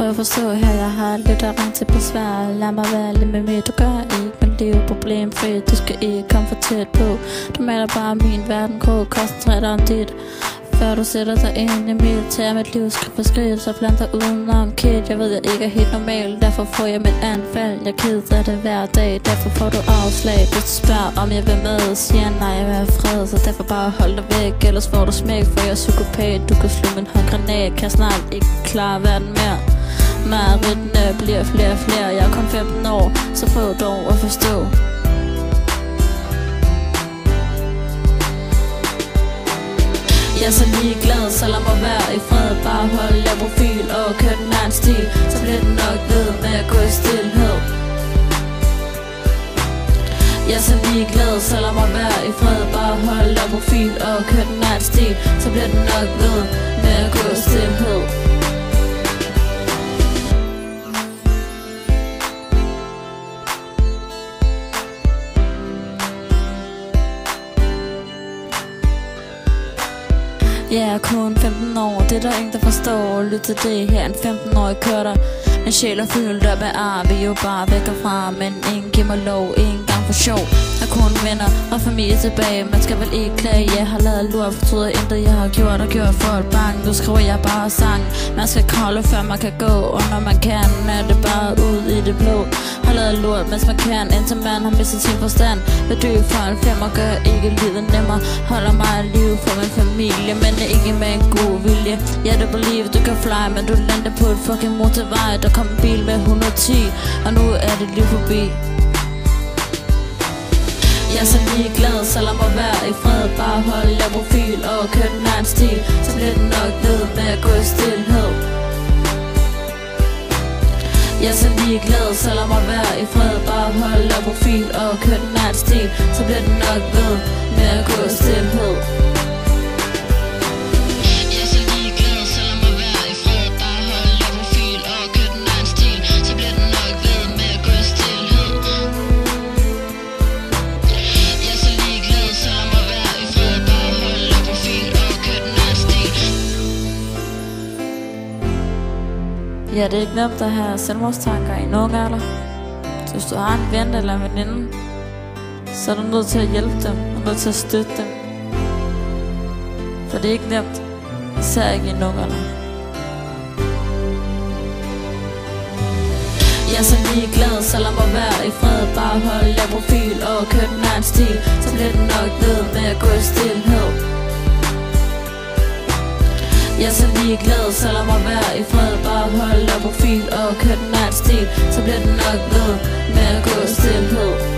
Prøv at forstå her, jeg har lidt at ringe til besvær. Lad mig være lidt med mig, du gør ikke mit liv problemfri. Du skal ikke komme for tæt på. Du maler bare min verden grå, koncentrer dig om dit. Før du sætter dig ind i mit, tager mit liv skridt for skridt, så bland dig udenom kid. Jeg ved, jeg ikke er helt normal, derfor får jeg mit anfald. Jeg keder det hver dag, derfor får du afslag. Hvis du spørger, om jeg vil med, siger nej, jeg vil have fred. Så derfor bare hold dig væk, ellers får du smæk, for jeg er psykopat. Du kan slå min håndgranat, kan snart ikke klare verden mere. Mareridtene bliver flere og flere, jeg er kun 15 år, så prøv dog at forstå. Jeg er så ligeglad, så lad mig være i fred. Bare hold jeg profil og kør den anden stil, så bliver den nok ved med at gå i stillhed. Jeg er så ligeglad, så lad mig være i fred. Bare hold jeg profil og kør den anden stil, så bliver den nok ved med at gå i stillhed. Jeg er kun 15 år, det er der ingen der forstår. Lyt til det her, en 15-årig kører der. Min sjæl er fyldt op af ar, vi er jo bare væk herfra. Men ingen giver mig lov, ingen gang for sjov. Jeg har kun venner og familie tilbage, man skal vel ikke klage. Jeg har lavet lort, fortryder intet jeg har gjort og gjort for et bang. Nu skriver jeg bare sang, man skal kravle før man kan gå. Og når man kan, er det bare ud i det blå. Har lavet lort, mens man kan, indtil man har mistet sin forstand. Vil dø for en fem og gør ikke livet nemmere. Holder mig i liv for min familie, men det er ikke med en god vilje. Ja, du believe, du kan fly, men du lander på et fucking motorvej. Der kom en bil med 110, og nu er det liv forbi. Jeg er så ligeglad, så lad mig være i fred. Bare hold jeg profil og kør den anden stil, så bliver den nok ved med at gå i stillhed. Jeg er så ligeglad, så lad mig være i fred. Bare hold jeg profil og kør den anden stil, så bliver den nok ved med at gå i stillhed. Ja, det er ikke nemt at have selvmordstanker i nogen alder. Så hvis du har en ven eller en veninde, så er du nødt til at hjælpe dem, og nødt til at støtte dem. For det er ikke nemt, især ikke i nogen alder. Jeg er så ligeglad, så lad mig være i fred. Bare hold jeg profil og kør den anden stil, så bliver den nok ved med at gå i stillhed. Jeg er så ligeglad, så lad mig være i fred. Bare hold jeg profil og kør den anden stil, så bliver den nok ved med at gå i stillhed.